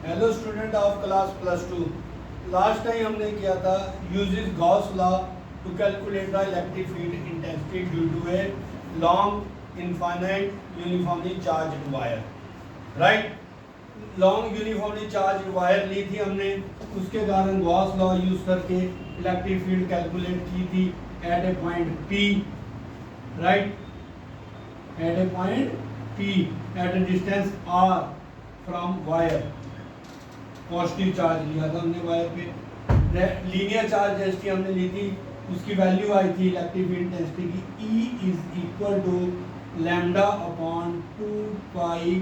Hello student of class +2। Last time हमने किया था uses Gauss law to calculate the electric field intensity due to a long infinite uniformly charged wire. Right, long uniformly charged wire ली थी हमने, उसके कारण Gauss law use करके electric field calculate की थी at a point P। Right, at a point P at a distance R from wire. Positive charge लिया था हमने वायर पे। लीनियर चार्ज डेंसिटी हमने ली थी, उसकी वैल्यू आई थी इलेक्ट्रिक फील्ड डेंसिटी की E is equal to lambda upon 2 pi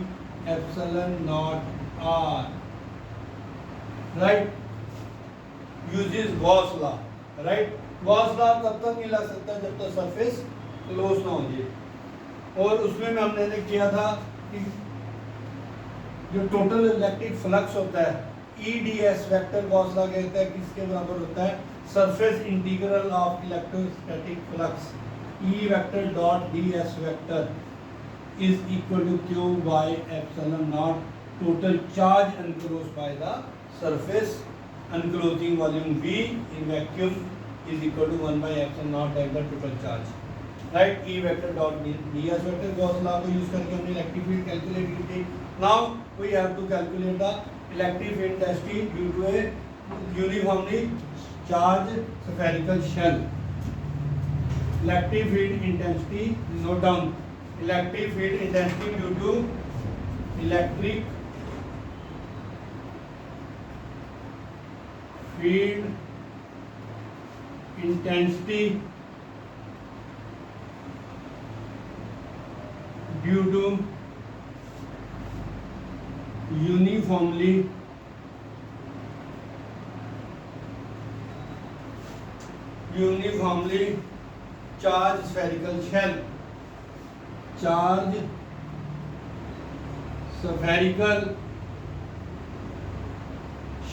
epsilon naught R। Right, uses Gauss law. Right, Gauss law तब तक नहीं लग सकता जब तक सरफेस क्लोज ना हो जाए। और उसमें में हमने किया था कि जो टोटल इलेक्ट्रिक फ्लक्स होता है EDS वेक्टर गॉस लॉ कहता है किसके बराबर होता है, surface integral of electrostatic flux E vector dot ds vector is equal to Q by epsilon naught total charge enclosed by the surface enclosing volume V in vacuum is equal to 1 by epsilon naught times the total charge। Right, E vector dot ds vector Gauss law को use करके हमने electric field calculate की थी। Now we have to calculate the electric field density due to a uniformly charge spherical shell. Electric field intensity, note down, electric field intensity due to electric field intensity due to uniformly charged spherical shell। charged spherical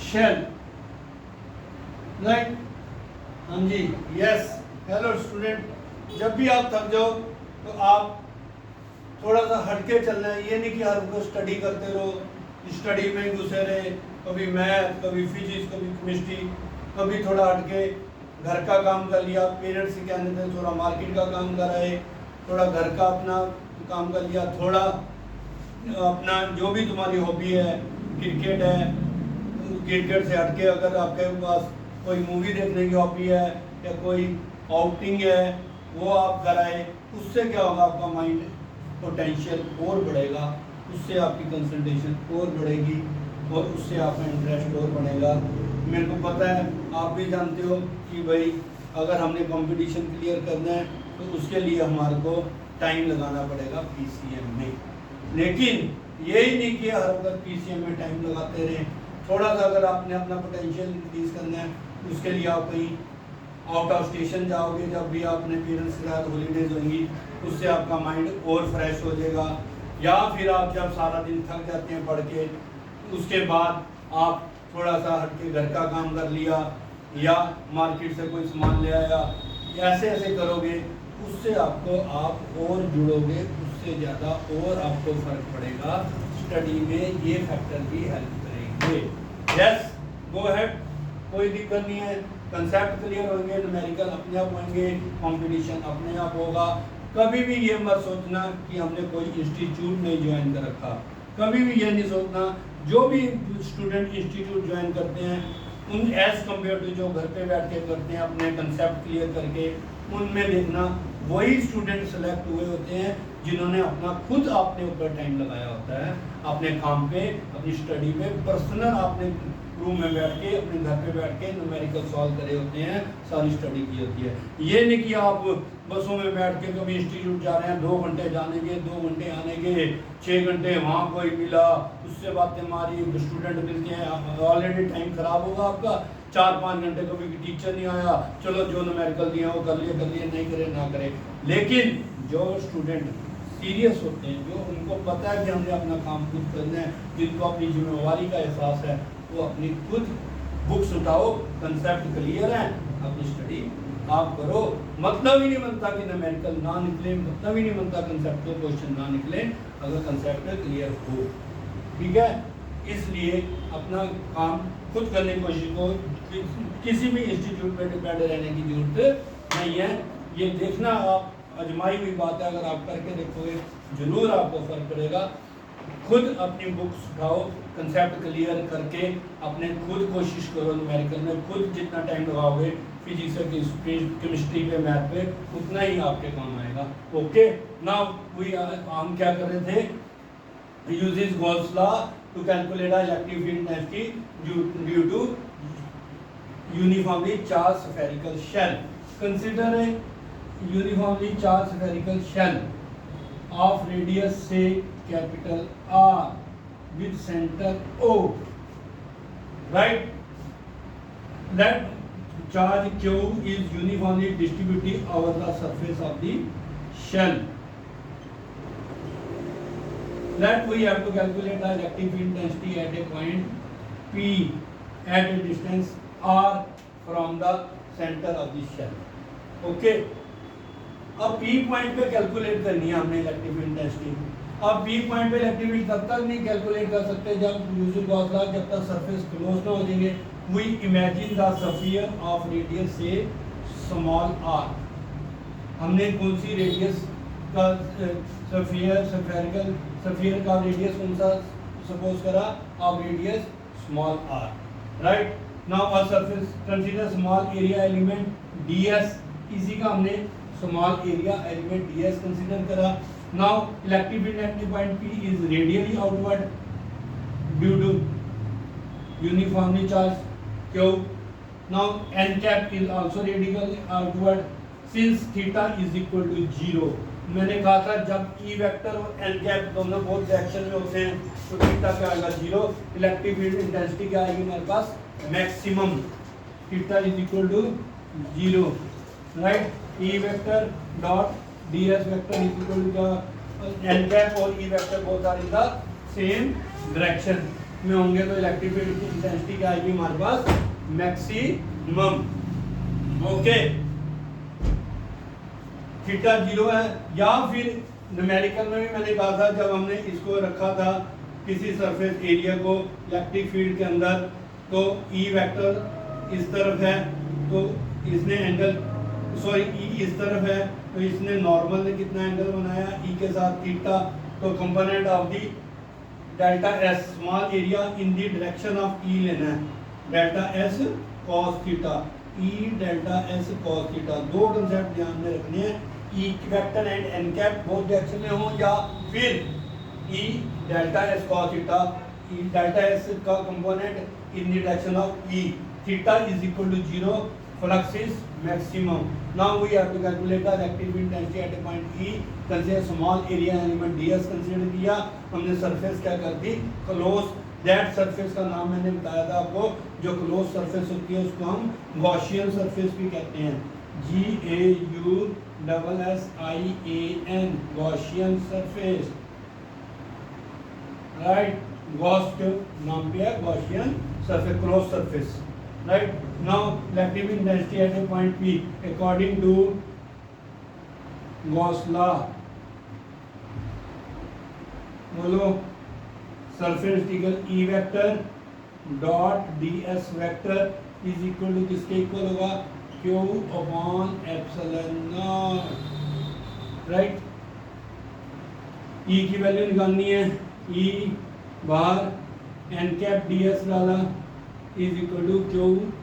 shell। Right, हाँ जी, yes. Hello student, जब भी आप थक जाओ तो आप थोड़ा सा हटके चलना है। ये नहीं कि हर वक्त स्टडी करते रहो, स्टडी में ही घुसे रहे, कभी मैथ, कभी फिजिक्स, कभी केमिस्ट्री। कभी थोड़ा हटके घर का काम कर लिया, पेरेंट्स से कहने थे थोड़ा मार्केट का काम कर आए, थोड़ा घर का अपना काम कर लिया, थोड़ा अपना जो भी तुम्हारी हॉबी है, क्रिकेट है, क्रिकेट से हटके अगर आपके पास कोई मूवी देखने की हॉबी है या कोई आउटिंग है वो आप कराए। उससे क्या होगा, आपका माइंड पोटेंशियल और बढ़ेगा, उससे आपकी कंसंट्रेशन और बढ़ेगी और उससे आपका इंटरेस्ट और बढ़ेगा। मेरे को पता है, आप भी जानते हो कि भाई अगर हमने कंपटीशन क्लियर करना है तो उसके लिए हमारे को टाइम लगाना पड़ेगा PCM में। लेकिन यही नहीं कि हर वक्त PCM में टाइम लगाते रहें। थोड़ा सा अगर आपने अपना पोटेंशियल इंक्रीज करना है, उसके लिए आप कहीं आउट ऑफ स्टेशन जाओगे, जब भी आपने पेरेंट्स के साथ हॉलीडेज होंगी, उससे आपका माइंड और फ्रेश हो जाएगा। या फिर आप जब सारा दिन थक जाते हैं पढ़ के, उसके बाद आप थोड़ा सा हट के घर का काम कर लिया या मार्केट से कोई सामान ले आया, ऐसे ऐसे करोगे, उससे आपको आप और जुड़ोगे, उससे ज़्यादा और आपको फर्क पड़ेगा स्टडी में। ये फैक्टर भी हेल्प करेंगे। यस, गो अहेड, कोई दिक्कत नहीं है। कंसेप्ट क्लियर होंगे, न्यूमेरिकल अपने आप होंगे, कंपटीशन अपने आप होगा। कभी भी ये मत सोचना कि हमने कोई इंस्टीट्यूट नहीं ज्वाइन कर रखा। कभी भी ये नहीं सोचना, जो भी स्टूडेंट इंस्टीट्यूट ज्वाइन करते हैं उन एज कम्पेयर टू जो घर पे बैठ के करते हैं अपने कंसेप्ट क्लियर करके, उनमें देखना वही स्टूडेंट सेलेक्ट हुए होते हैं जिन्होंने अपना खुद अपने ऊपर टाइम लगाया होता है, अपने काम पे, अपनी स्टडी पे, पर्सनल आपने रूम में बैठ के, अपने घर पे बैठ के न्यूमेरिकल सॉल्व करे होते हैं, सारी स्टडी की होती है। ये नहीं कि आप बसों में बैठ के कभी इंस्टीट्यूट जा रहे हैं, 2 घंटे जाने के, 2 घंटे आने के, 6 घंटे वहाँ कोई मिला, उससे बातें मारी, स्टूडेंट मिलते हैं, ऑलरेडी टाइम खराब होगा आपका। 4-5 घंटे कभी टीचर नहीं आया, चलो जो न्यूमेरिकल दिया वो कर लिए, नहीं करे ना करे। लेकिन जो स्टूडेंट सीरियस होते हैं, जो उनको पता है कि हमने अपना काम खुद करना है, जिनको अपनी जिम्मेवारी का एहसास है, वो अपनी खुद बुक्स उठाओ, कंसेप्ट क्लियर है, अपनी स्टडी आप करो। मतलब ही नहीं बनता कि न्यूमेरिकल ना निकले, मतलब ही नहीं बनता कंसेप्ट क्वेश्चन ना निकले अगर कंसेप्ट क्लियर हो। ठीक है, इसलिए अपना काम खुद करने की कोशिश को किसी भी इंस्टीट्यूट पे डिपेंड रहने की जरूरत नहीं है। ये देखना आप आजमाई हुई बात है, अगर आप करके देखोगे जरूर आपको फर्क पड़ेगा। खुद अपनी बुक्स उठाओ, कंसेप्ट क्लियर करके अपने खुद कोशिश करो न्यूमेरिकल में, खुद जितना टाइम लगाओगे फिजिक्स केमिस्ट्री पे मैथ पे उतना ही आपके काम आएगा। ओके, नाउ हम क्या कर रहे थे, uses Gauss law to calculate the electric field density due to uniformly charged spherical shell. Consider a uniformly charged spherical shell of radius say capital R with center O. Right? That charge Q is uniformly distributed over the surface of the shell. That we have to calculate the electric field density at a point P at a distance R from the center of the shell. Okay. अब P point पे calculate करनी है हमने electric field density. अब P point पे electric field तब तक नहीं कैलकुलेट कर सकते जब यूजुअल गॉस लॉ, जब तक सरफेस क्लोज ना हो जाएंगे। We imagine the sphere of radius से स्मॉल r। हमने कौन सी रेडियस का स्फीयर का रेडियस कौन सा सपोज करा, of radius small r। Right, now a surface consider small area element ds, इसी का हमने small area element ds consider करा। Now electric field at the point P is radially outward due to uniformly charge Q। Now n cap is also radially outward since theta is equal to 0। मैंने कहा था जब E vector और n cap दोनों बहुत direction में होते हैं तो थीटा क्या आएगा 0। इलेक्ट्रिक फील्ड इंटेंसिटी क्या आएगी हमारे पास, maximum. Theta is equal to 0। Right, E vector dot ds vector is equal to क्या, n कैप और E vector both are in the same direction में होंगे तो इलेक्ट्रिक फील्ड की इंटेंसिटी क्या आएगी हमारे पास, मैक्सिमम। ओके, थीटा 0 है। या फिर न्यूमेरिकल में भी मैंने कहा था जब हमने इसको रखा था किसी सरफेस एरिया को इलेक्ट्रिक फील्ड के अंदर, तो E वेक्टर इस तरफ है तो इसने एंगल, सॉरी E इस तरफ है तो इसने नॉर्मल ने कितना एंगल बनाया E के साथ थीटा। तो component of the delta S small area in the direction of E लेना है, delta S cos theta, E delta S cos theta. दो कंसेप्ट ध्यान में रखने हैं, E vector and n cap both direction में हो, या फिर E delta S cos theta, E delta S का component in the direction of E, theta is equal to 0, flux is maximum. Now we have to calculate the electric field density at a point E। Consider small area element ds consider किया हमने, surface क्या कर दी, close. That surface का नाम मैंने बताया था आपको, जो क्लोज सरफेस होती है उसको हम गॉसियन सरफेस भी कहते हैं, GAUSSIAN, Gaussian surface. Right, Gauss के नाम पे है Gaussian surface, close surface. Right, now electric field density at a point P according to Gauss law, बोलो, surface integral E vector dot ds vector is equal to किसके इक्वल होगा, Q upon epsilon nought. Right, E की value निकालनी है, E बाहर n cap ds डाला is equal to Q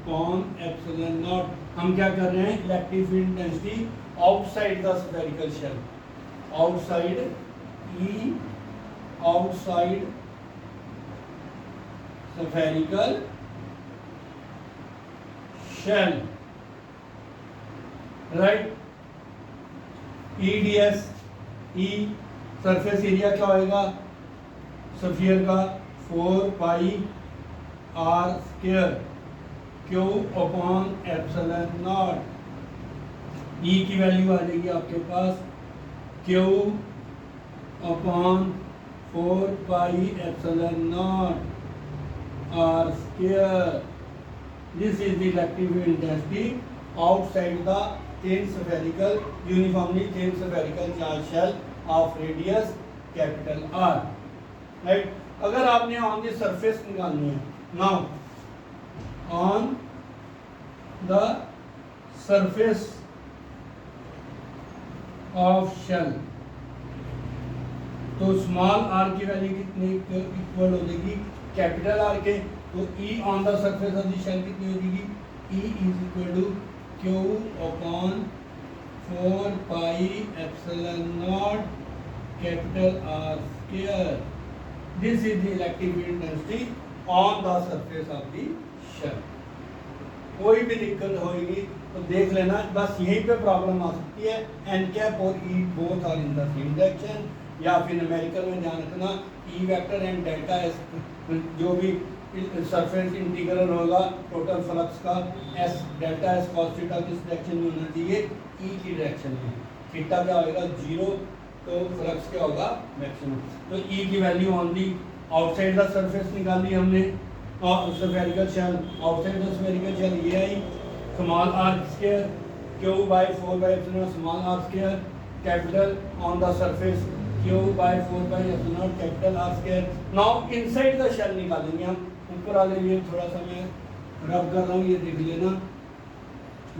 upon epsilon nought. हम क्या कर रहे हैं, electric field density outside the spherical shell, outside E outside spherical shell। Right, EDS, E surface area क्या होएगा स्फीयर का 4 pi r square Q upon epsilon naught. E की value आ जाएगी आपके पास Q अपॉन 4 pi epsilon naught r square। This is the electric field intensity outside the thin spherical, uniformly thin spherical charge shell of radius capital R। Right? अगर आपने on the surface निकालनी है, now on the surface of shell, तो small R की value कितनी equal हो जाएगी capital R के, तो E on the surface of the shell कितनी हो जाएगी, E is equal to Q upon 4 pi epsilon naught capital R square. This is the electric field intensity on the surface of the shell. कोई भी दिक्कत होगी तो देख लेना, बस यहीं पे प्रॉब्लम आ सकती है, एन कैप और E both are in the same direction, या फिर न्यूमेरिकल में ध्यान रखना E vector and delta S, जो भी सरफेस इंटीग्रल होगा टोटल फ्लक्स का, S delta S cos theta किस डायरेक्शन में होना चाहिए, ई की डायरेक्शन में। थीटा क्या होगा 0, तो फ्लक्स क्या होगा मैक्सिमम। तो ई की value on the outside the surface निकाली हमने, और spherical shell outside the spherical shell ये I small R square Q by 4 by epsilon small R square, capital on the surface Q by 4 by epsilon capital R square. Now inside the shell निकालेंगे हम, ऊपर वाले लिए थोड़ा सा मैं रब कर रहा हूँ, ये देख लेना।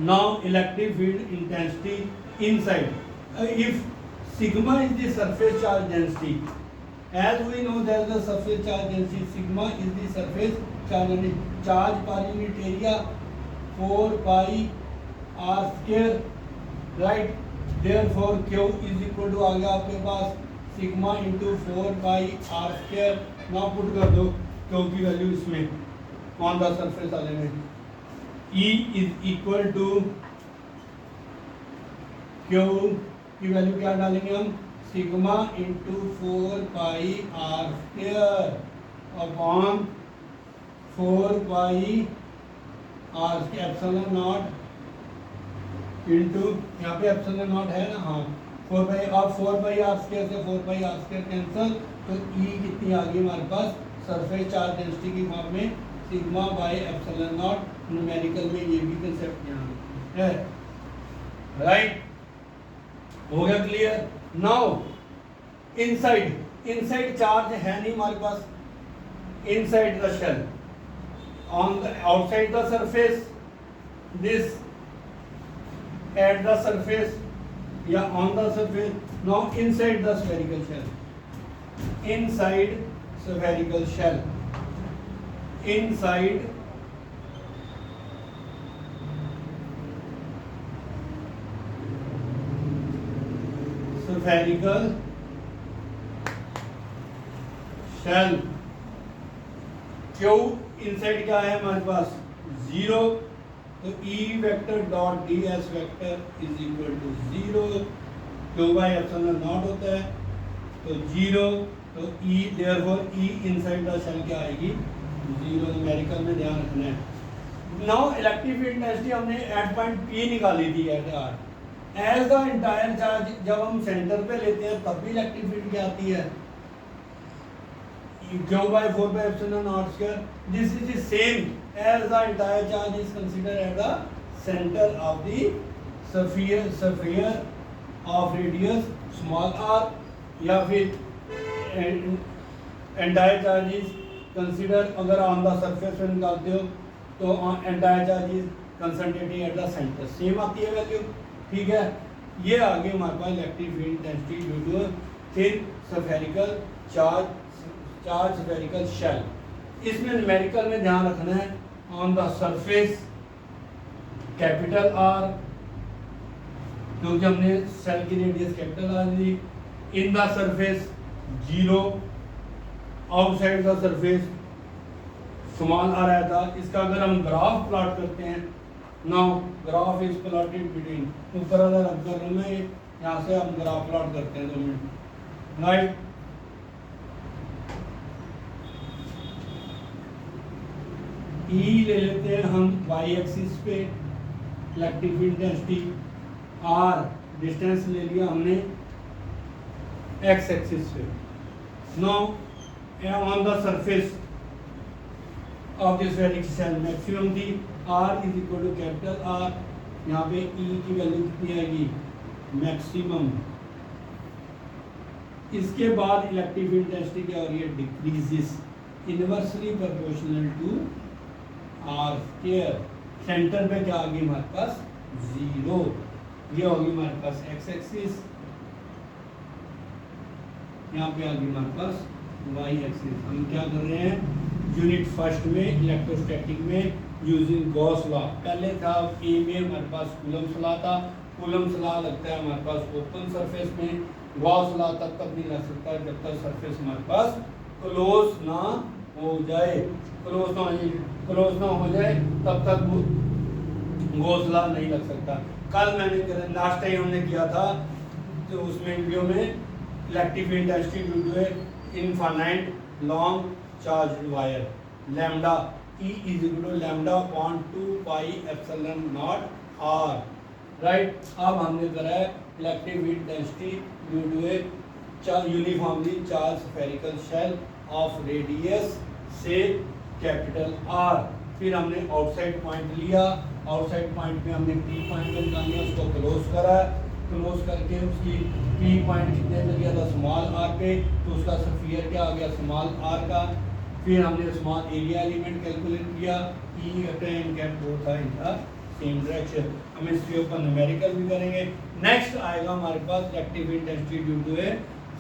Now electric field intensity inside, if sigma is the surface charge density, as we know that the surface charge density sigma is the surface charge density, charge per unit area 4 pi r square, right? Therefore q is equal to आ गया आपके पास sigma into 4 pi r square। now put कर दो q की value इसमें on the surface वाले में, E is equal to q की वैल्यू क्या डालेंगे हम, sigma into 4 pi R square upon 4 pi R epsilon naught into, यहाँ पे एप्सिलॉन नॉट है ना, हाँ 4 पाई, अब 4 पाई आर स्क्वायर से 4 पाई आर स्क्वायर कैंसल, तो ई कितनी आ गई हमारे पास सरफेस चार्ज डेंसिटी की फॉर्म में sigma bye epsilon not. Numerical में ये भी कंसेप्ट यहाँ है, राइट? हो गया क्लियर? नाउ इनसाइड चार्ज है नहीं हमारे पास, inside the shell, on the outside the surface this, at the surface या on the surface. Now inside the spherical shell, inside spherical shell, inside spherical shell, Q inside क्या है हमारे पास 0, तो E vector dot D S vector is equal to 0, Q by epsilon nought होता है तो 0, तो E therefore E inside the shell क्या आएगी 0, न्यूमेरिकल में ध्यान रखना है। नाउ इलेक्ट्रिक फील्ड इंटेंसिटी हमने एट पॉइंट P निकाली थी at R, as the entire charge जब हम सेंटर पे लेते हैं तब भी इलेक्ट्रिक फील्ड क्या आती है, Q by 4 by epsilon naught square. This is the same as the entire charge is considered at the center of the sphere of radius small r, या फिर entire charge is considered, अगर on the surface में निकालते हो तो entire charge is concentrated at the center, same आती है value, ठीक है? ये आगे हमारे पास electric field intensity due to thin spherical charge spherical shell. इसमें न्यूमेरिकल में ध्यान रखना है on the surface capital R, क्योंकि हमने शेल की रेडियस कैपिटल आर ली, in the surface 0, outside the surface small R आया था। इसका अगर हम ग्राफ प्लॉट करते हैं, now graph is plotted between, ऊपर वाला रब कर रहा मैं, यहाँ से हम ग्राफ प्लॉट करते हैं 2 मिनट, राइट? ई ले लेते हैं हम वाई एक्सिस पे electric field intensity, R distance ले लिया हमने एक्स एक्सिस पे। Now on the surface of this spherical shell maximum थी R is equal to capital R, यहाँ पे ई की वैल्यू कितनी आएगी मैक्सिमम, इसके बाद इलेक्ट्रिक इंटेंसिटी क्या हो रही है, decreases inversely proportional to R square. Centre पे क्या आ गई हमारे पास, 0। ये होगी हमारे पास एक्स एक्सिस, यहाँ पे आ गई हमारे पास वाई एक्सिस। हम क्या कर रहे हैं, यूनिट फर्स्ट में इलेक्ट्रोस्टैटिक में यूजिंग गॉस लॉ। पहले था ए में हमारे पास कूलम्स लॉ था। कूलम्स लॉ लगता है हमारे पास ओपन सरफेस में, गॉस लॉ तब तक नहीं लग सकता जब तक सरफेस हमारे पास क्लोज ना हो जाए। क्लोज ना हो जाए तब तक गॉस लॉ नहीं लग सकता। कल मैंने लास्ट टाइम हमने किया था तो उसमें वीडियो में electric intensity due to infinite long charge wire lambda E is equal to lambda upon 2 pi epsilon naught r, right. अब हमने करा है electric intensity due to a uniformly charge spherical shell of radius से capital R। फिर हमने outside point लिया, outside point में हमने P पॉइंट को निकाल लिया, उसको क्लोज करा, क्लोज करके उसकी P पॉइंट कितने पे लिया था, स्मॉल r पे, तो उसका स्फीयर क्या आ गया, स्मॉल r का। फिर हमने स्मॉल एरिया एलिमेंट कैलकुलेट किया, E एंड कैप वो था इनका सेम डायरेक्शन। हम इसके ऊपर न्यूमेरिकल भी करेंगे। नेक्स्ट आएगा हमारे पास electric intensity due to a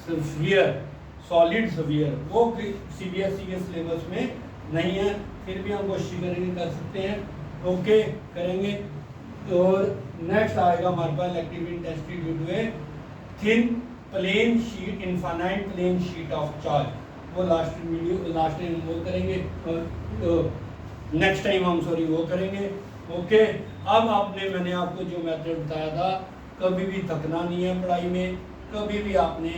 sphere, solid sphere. वो सीबीएसई के सिलेबस में नहीं है, फिर भी हम कोशिश करेंगे, कर सकते हैं, ओके करेंगे। और नेक्स्ट आएगा हमारे पास electric intensity due to a thin plane sheet, infinite plane sheet of charge. वो लास्ट टाइम वो करेंगे, तो नेक्स्ट टाइम हम वो करेंगे, ओके। अब मैंने आपको जो मेथड बताया था, कभी भी थकना नहीं है पढ़ाई में, कभी भी आपने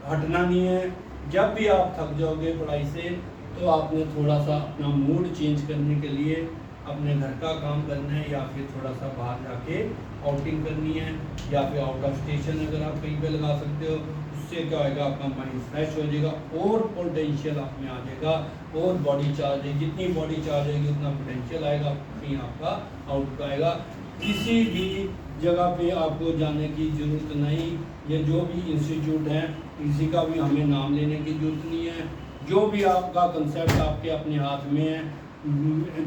हटना नहीं है। जब भी आप थक जाओगे पढ़ाई से तो आपने थोड़ा सा अपना मूड चेंज करने के लिए अपने घर का काम करना है, या फिर थोड़ा सा बाहर जाके आउटिंग करनी है, या फिर आउट ऑफ स्टेशन अगर आप कहीं पे लगा सकते हो। उससे क्या होएगा, आपका माइंड फ्रेश हो जाएगा और पोटेंशियल आप में आ जाएगा, और बॉडी चार्ज है, जितनी बॉडी चार्ज होगी उतना पोटेंशियल आएगा, कहीं आपका आउटपुट आएगा। किसी भी जगह पे आपको जाने की ज़रूरत नहीं। ये जो भी इंस्टीट्यूट है किसी का भी हमें नाम लेने की ज़रूरत नहीं है। जो भी आपका कंसेप्ट आपके अपने हाथ में है,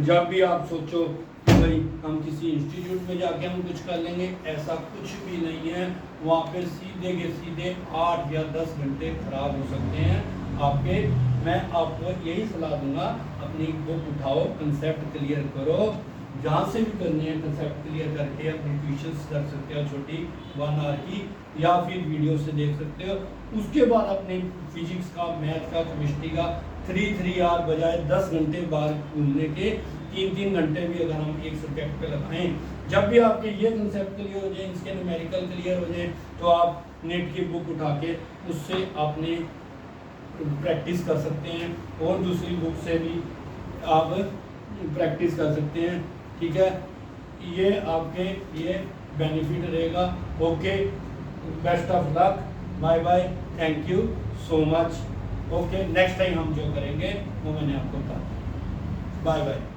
जब भी आप सोचो कि भाई हम किसी इंस्टीट्यूट में जाके हम कुछ कर लेंगे, ऐसा कुछ भी नहीं है। वहाँ पे सीधे के सीधे 8 या 10 घंटे खराब हो सकते हैं आपके। मैं आपको यही सलाह दूंगा, अपनी बुक उठाओ, कंसेप्ट क्लियर करो, जहाँ से भी करनी है कंसेप्ट क्लियर करके अपनी ट्यूशन्स कर सकते हो, छोटी 1 आवर की, या फिर वीडियो से देख सकते हो। उसके बाद अपने फिजिक्स का, मैथ का, केमिस्ट्री का 3 आवर बजाय 10 घंटे बाहर घूमने के 3 घंटे भी अगर हम एक सब्जेक्ट पे लगाएं, जब भी आपके ये कंसेप्ट क्लियर हो जाए, इसके न्यूमेरिकल क्लियर हो जाए, तो आप नेट की बुक उठा के उससे आपने प्रैक्टिस कर सकते हैं, और दूसरी बुक से भी आप प्रैक्टिस कर सकते हैं, ठीक है। ये आपके ये बेनिफिट रहेगा। Okay, best of luck, bye bye, thank you so much. Okay, next time हम जो करेंगे वो मैंने आपको कहा। Bye bye.